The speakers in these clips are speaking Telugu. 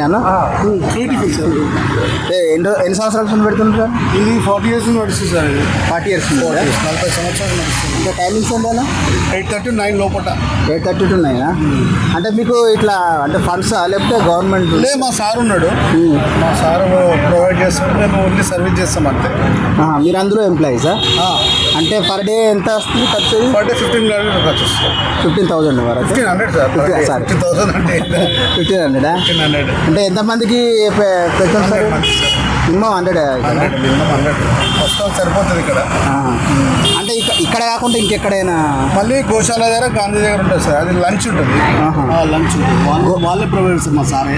అన్న ఫ్రీ టిఫిన్ సార్. ఎన్ని సంవత్సరాల నుంచి పెడుతున్నారు సార్? ఇది 40 years నడుస్తుంది సార్. ఇది 40 years 40 సంవత్సరాలు నడుస్తుంది. ఇంకా టైమింగ్స్ ఏంటన్నా? 8:30 to 9 లోపల. 8:30 to 9 అంటే మీకు ఇట్లా అంటే ఫండ్సా లేకపోతే గవర్నమెంట్? లే, మా సార్ ఉన్నాడు. మా సార్ ప్రొవైడ్ చేస్తాడు, మేము ఓన్లీ సర్వీస్ చేస్తాం అంతే. మీరు అందులో ఎంప్లాయీసా? అంటే పర్ డే ఎంత వస్తుంది ఖర్చు? పర్ డే 1500 ఖర్చు వస్తుంది. 15,000 వరకు. 1500 సార్. 15,000 అంటే 1500 1500 అంటే ఎంతమందికి పెడతాం సార్? మినిమం 100 వస్తాం సరిపోతుంది ఇక్కడ. అంటే ఇక్కడ కాకుండా ఇంకెక్కడైనా? మళ్ళీ గోశాల దగ్గర గాంధీ దగ్గర ఉంటుంది సార్. అది లంచ్ ఉంటుంది. లంచ్ ఉంటుంది, వాళ్ళే ప్రొవైడ్ చేస్తారు మా సారే.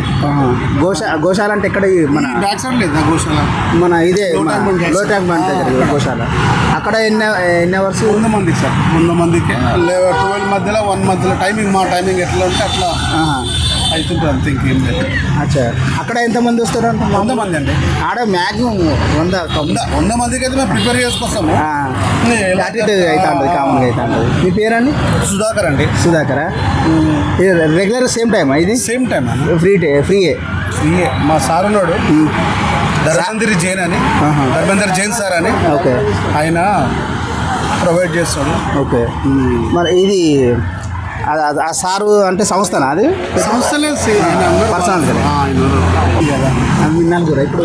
గోశాల అంటే ఎక్కడ? మన బ్యాక్ సైడ్ లేదా గోశాల? మన ఇదే లోటాక్ బండ్ దగ్గర గోశాల. అక్కడ ఎన్ని అవర్స్? 100 మందికి సార్. 100 మందికి 12 మధ్యలో 1 మధ్యలో టైమింగ్. మా టైమింగ్ ఎట్లా ఉంటే అట్లా అవుతుంటుంది అంతే, ఇంకేం లేదు. అచ్చా, అక్కడ ఎంతమంది వస్తారు? అంటే 100 మంది అండి. ఆడ మ్యాక్సిమం 100 మందికి అయితే మేము ప్రిపేర్ చేసుకొస్తాము. యాటిట్యూడ్ అయితే ఉంటుంది, కామన్గా అయితే ఉంటుంది. మీ పేరండి? సుధాకర్ అండి. సుధాకరా? రెగ్యులర్ సేమ్ టైం ఇది? సేమ్ టైం ఫ్రీయే? ఫ్రీయే. మా సార్ ఉన్నాడు, ధర్మేందర్ జైన్ సార్ అని. ఓకే, ఆయన ప్రొవైడ్ చేస్తాడు. ఓకే. మరి ఇది ఆ సారు అంటే సంస్థనా? అది సంస్థ లేదు, పర్సనల్ కదా. విన్నాను కూడా ఇప్పుడు.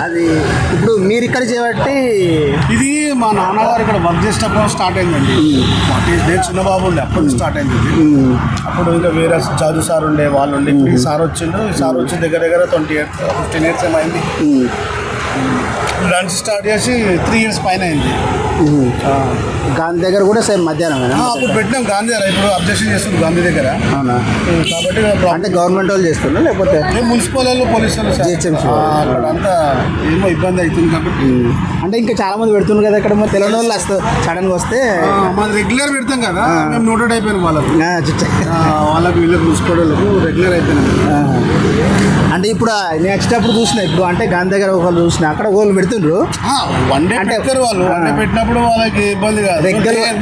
అది ఇప్పుడు మీరు ఇక్కడ చేయబట్టి ఇది మా నాన్నగారు ఇక్కడ వర్క్ చేసేటప్పుడు స్టార్ట్ అయిందండి. 40 days చిన్నబాబు ఉండే అప్పుడు స్టార్ట్ అయింది. అప్పుడు ఇంకా వేరే చదువు సార్ ఉండే వాళ్ళు ఉండే. ఈ సార్ వచ్చిండు. ఈ సార్ వచ్చి దగ్గర 15 years ఏమైంది. లంచ్ స్టార్ట్ చేసి 3 years పైన అయింది. గాంధీ దగ్గర కూడా సేమ్ మధ్యాహ్నం అప్పుడు పెట్టినాం గాంధీ దగ్గర. ఇప్పుడు అబ్జెక్షన్ చేస్తుంది గాంధీ దగ్గర. అవునా? కాబట్టి అంటే గవర్నమెంట్ వాళ్ళు చేస్తున్నా లేకపోతే మున్సిపల్ వాళ్ళు, పోలీసు వాళ్ళు అంతా ఏమో ఇబ్బంది అవుతుంది కాబట్టి. అంటే ఇంకా చాలా మంది పెడుతున్నారు కదా ఇక్కడ. తెలియని వాళ్ళు వస్తారు సడన్గా వస్తే. మాది రెగ్యులర్ పెడతాం కదా, మేము నోటెడ్ అయిపోయినాం వాళ్ళకి వీళ్ళకి మున్సిపల్ వాళ్ళకు రెగ్యులర్ అయిపోయినాం. అంటే ఇప్పుడు నెక్స్ట్ అప్పుడు చూసిన ఇప్పుడు అంటే గాంధీ దగ్గర ఒకళ్ళు చూసిన అక్కడ వాళ్ళు పెడుతుండ్రు. వన్ డే పెడతారు వాళ్ళు. వన్ డే పెట్టినప్పుడు వాళ్ళకి ఇబ్బంది కాదు.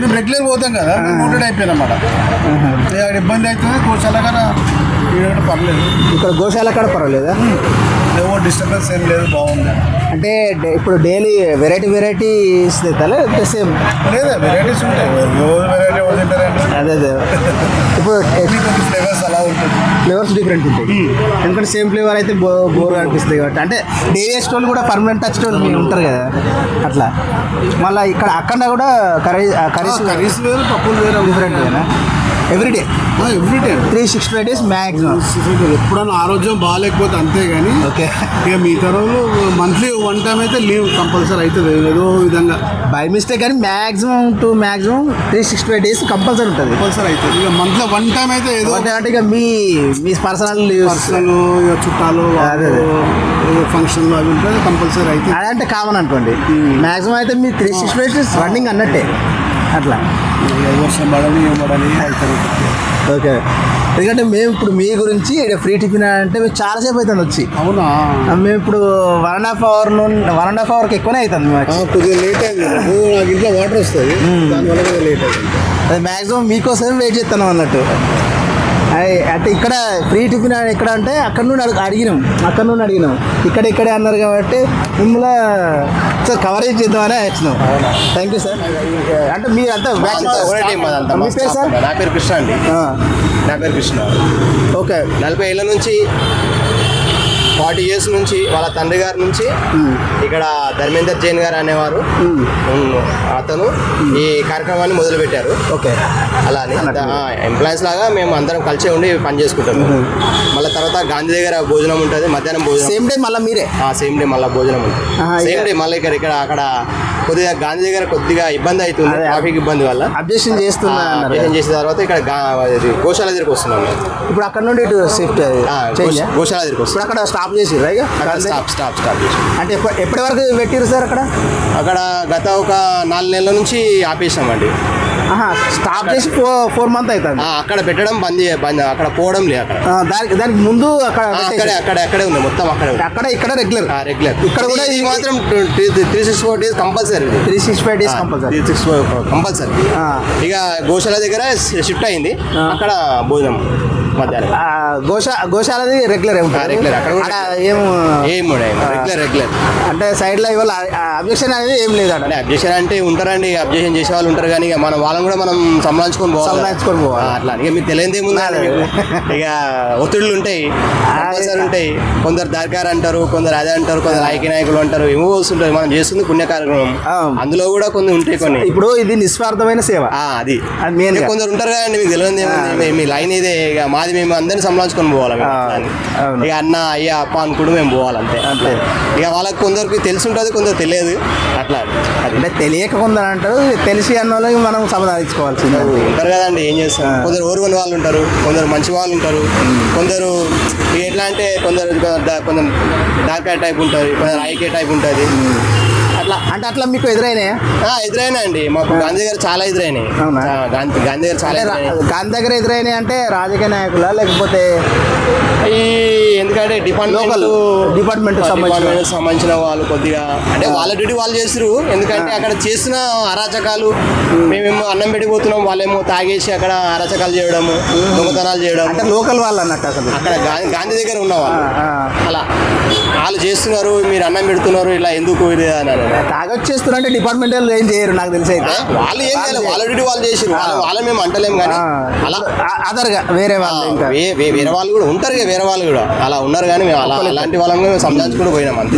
మేము రెగ్యులర్ పోతాం కదా, నోటెడ్ అయిపోయినాం అన్నమాట. ఇబ్బంది అవుతుంది. గోశాల కదా పర్లేదు. ఇక్కడ గోశాల కాడ పర్వాలేదా? ఏవో డిస్టర్బెన్స్ ఏం లేదు, బాగుంది. అంటే ఇప్పుడు డైలీ వెరైటీస్ తెస్తారా సేమ్? లేదా వెరైటీస్ ఉంటాయి. వెరైటీ తింటారండి. అదే ఇప్పుడు ఫ్లేవర్స్ అలా ఉంటుంది. ఫ్లేవర్స్ డిఫరెంట్ ఉంటాయి. ఎందుకంటే సేమ్ ఫ్లేవర్ అయితే బోర్ అనిపిస్తుంది కాబట్టి. అంటే డైలీ స్టోల్ కూడా పర్మనెంట్ టచ్ స్టోల్ మీరు ఉంటారు కదా అట్లా. మళ్ళీ ఇక్కడ అక్కడ కూడా కర్రీస్ వేరు, పప్పులు వేరు, డిఫరెంట్ కదా. Everyday 365 days maximum. ఎప్పుడన్నా ఆరోగ్యం బాగాలేకపోతే అంతే కానీ. ఓకే. ఇక మిగతా రోజులు మంత్లీ 1 time అయితే లీవ్ కంపల్సరీ అవుతుంది ఏదో విధంగా. బై మిస్టేక్ కానీ మ్యాక్సిమం 365 days కంపల్సరీ ఉంటుంది. కంపల్సరీ అవుతుంది. ఇక మంత్లో 1 time అయితే ఏదో అంటే ఇక మీ పర్సనల్ ఇక చుట్టాలు ఫంక్షన్లు అవి ఉంటుంది, కంపల్సరీ అవుతుంది. అదంటే కామన్ అనుకోండి. మ్యాక్సిమం అయితే మీ 365 days రన్నింగ్ అన్నట్టే అట్లా. వర్షం పడని అవుతుంది. ఓకే. ఎందుకంటే మేము ఇప్పుడు మీ గురించి ఫ్రీ టిఫిన్ అంటే మేము చాలాసేపు అవుతుంది వచ్చి. అవునా? మేము ఇప్పుడు 1.5 hourకి ఎక్కువనే అవుతుంది. కొద్దిగా లేట్ అయింది. నాకు ఇంట్లో వాటర్ వస్తుంది, దానివల్ల కొద్దిగా లేట్ అయింది. అది మ్యాక్సిమం మీకోసమే వెయిట్ చేస్తాను అన్నట్టు. అంటే ఇక్కడ ఫ్రీ టిఫిన్ ఎక్కడ అంటే అక్కడ నుండి అడిగినాం ఇక్కడే అన్నారు కాబట్టి మిమ్మల్ని సార్ కవరేజ్ చేద్దామని వచ్చినాం. Thank you sir. అంటే మీరు అంతా మీ పేరు సార్? నా పేరు కృష్ణ అండి. నా పేరు కృష్ణ. ఓకే. 40 ఏళ్ళ నుంచి 40 years నుంచి వాళ్ళ తండ్రి గారి నుంచి ఇక్కడ ధర్మేందర్ జైన్ గారు అనేవారు అతను ఈ కార్యక్రమాన్ని మొదలుపెట్టారు. ఓకే. అలా అని ఎంప్లాయీస్ లాగా మేము అందరం కలిసి ఉండి పని చేసుకుంటాము. మళ్ళీ తర్వాత గాంధీ దగ్గర భోజనం ఉంటుంది, మధ్యాహ్నం భోజనం. సేమ్ డే మళ్ళీ మీరే? సేమ్ డే మళ్ళీ భోజనం ఉంటుంది. సేమ్ డే మళ్ళీ ఇక్కడ అక్కడ కొద్దిగా గాంధీ దగ్గర కొద్దిగా ఇబ్బంది అవుతుంది, ట్రాఫిక్ ఇబ్బంది వల్ల అబ్జెక్షన్ చేసిన తర్వాత ఇక్కడ గోశాల దగ్గరికి వస్తున్నాం. ఇప్పుడు అక్కడ నుండి ఇటు షిఫ్ట్ గోశాల దగ్గరికి వస్తున్నాం. అక్కడ స్టాప్ చేసి స్టాప్ చేసి అంటే ఎప్పటి వరకు పెట్టారు సార్ అక్కడ? గత ఒక 4 నెలల నుంచి ఆపేసామండి. స్టాప్ చేసి 4 months అవుతుంది. అక్కడ పెట్టడం బంద్ అక్కడ పోవడం లేదు అక్కడ దానికి ముందు అక్కడ అక్కడే ఉంది మొత్తం అక్కడ ఇక్కడ రెగ్యులర్ ఇక్కడ కూడా ఇది మాత్రం 364 days compulsory 365 days compulsory 365 compulsory. ఇక గోశాల దగ్గర షిఫ్ట్ అయింది అక్కడ భోజనం మధ్యాహ్నం. గోశాలది రెగ్యులర్ రెగ్యులర్ అక్కడ కూడా రెగ్యులర్ అంటే సైడ్ లో ఇవాళ అబ్జెక్షన్ అనేది ఏం లేదు అంటే అబ్జెక్షన్ అంటే ఉంటారండి, అబ్జెక్షన్ చేసే వాళ్ళు ఉంటారు కానీ ఇక మన వాళ్ళని కూడా మనం సంభాళించుకొని పోవాలి అట్లా. ఇక మీకు తెలియదు ఏముంది ఇక ఒత్తిడులు ఉంటాయి ఉంటాయి. కొందరు దర్గార్ అంటారు, కొందరు అదే అంటారు, కొందరు ఐక్య నాయకులు అంటారు, ఏమో వస్తుంటారు. మనం చేస్తుంది పుణ్య కార్యక్రమం, అందులో కూడా కొన్ని ఉంటాయి కొన్ని. ఇప్పుడు ఇది నిస్వార్థమైన సేవ అది కొందరు ఉంటారు కదండి, మీకు తెలియదు మీ లైన్ ఇదే ఇక మాది మేము అందరినీ సంభాళించుకొని పోవాలి. ఇక అన్న అయ్యా అప్ప అనుకుంటూ మేము పోవాలి అంతే. ఇక వాళ్ళకి కొందరికి తెలిసి ఉంటుంది, కొందరు తెలియదు అట్లా. అంటే తెలియక కొందరు అంటారు, తెలిసి అన్న వాళ్ళకి మనం సమాధానించుకోవాల్సింది ఉంటారు కదండి. ఏం చేస్తాం, కొందరు ఓరువని వాళ్ళు ఉంటారు, కొందరు మంచి వాళ్ళు ఉంటారు, కొందరు ఎట్లా అంటే కొందరు డార్క్ టైప్ ఉంటుంది, కొందరు ఐకే టైప్ ఉంటుంది అట్లా మీకు ఎదురైనాయా? ఎదురైనా అండి, మాకు గాంధీ గారు చాలా ఎదురైనాయి. గాంధీ గారు చాలా గాంధీ దగ్గర ఎదురైనాయి అంటే రాజకీయ నాయకులా లేకపోతే ఈ ఎందుకంటే డిపార్ట్మెంట్ సంబంధించిన వాళ్ళు కొద్దిగా అంటే వాళ్ళ డ్యూటీ వాళ్ళు చేస్తారు. ఎందుకంటే అక్కడ చేసిన అరాచకాలు, మేమేమో అన్నం పెట్టిపోతున్నాం, వాళ్ళేమో తాగేసి అక్కడ అరాచకాలు చేయడము, దొంగతనాలు చేయడం. అంటే లోకల్ వాళ్ళు అన్నట్టు అసలు అక్కడ గాంధీ దగ్గర ఉన్నవాళ్ళు అలా వాళ్ళు చేస్తున్నారు, మీరు అన్నం పెడుతున్నారు, ఇలా ఎందుకు ఇది అన్నారు. తాగొచ్చేస్తున్నారు అంటే డిపార్ట్మెంట్ వాళ్ళు ఏం చేయరు నాకు తెలిసి. అయితే వాళ్ళు ఏం చేయాలి, వాళ్ళ డ్యూటీ వాళ్ళు చేసారు, వాళ్ళని మేము అంటలేము. కానీ అలా అదర్గా వేరే వాళ్ళు ఇంకా వేరే వాళ్ళు కూడా ఉంటారు, వేరే వాళ్ళు కూడా అలా ఉన్నారు. కానీ మేము అలాంటి వాళ్ళని మేము సంజాయించుకుంటూ పోయినాం అంతే.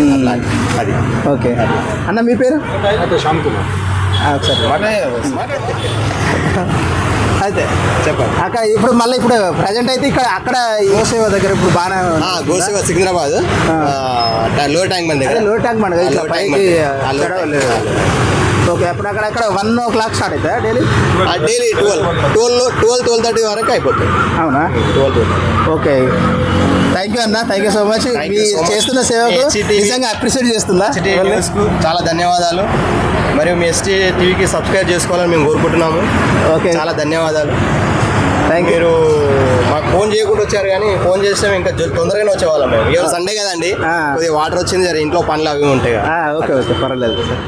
అది ఓకే అన్న, మీ పేరు? శ్యామ్ కుమార్. అయితే చెప్పండి అక్కడ ఇప్పుడు మళ్ళీ ఇప్పుడు ప్రజెంట్ అయితే ఇక్కడ అక్కడ గోసేవ దగ్గర ఇప్పుడు బాగా గోసేవ సికింద్రాబాద్ లోయర్ ట్యాంక్ బండ్ దగ్గర. లోయర్ ట్యాంక్ బండ్ ఇట్లా పైకి ఓకే. అప్పుడు అక్కడ 1 o'clock స్టార్ట్ అవుతుందా డైలీ? డైలీ 12:30 వరకు అయిపోతుంది. అవునా? 12:30. ఓకే, థ్యాంక్ యూ అన్న, థ్యాంక్ యూ సో మచ్. మీ చేస్తున్న సేవకు నిజంగా అప్రిషియేట్ చేస్తుందా? చాలా ధన్యవాదాలు. మరియు మీ ఎస్టీ టీవీకి సబ్స్క్రైబ్ చేసుకోవాలని మేము కోరుకుంటున్నాము. ఓకే, చాలా ధన్యవాదాలు. Thank you. మీరు మాకు ఫోన్ చేయకుండా వచ్చారు, కానీ ఫోన్ చేస్తే ఇంకా తొందరగానే వచ్చేవాళ్ళం. మేము ఇవాళ సండే కదండి, కొద్దిగా వాటర్ వచ్చింది, ఇంట్లో పనులు అవి ఉంటాయి. ఓకే ఓకే, పర్వాలేదు సార్.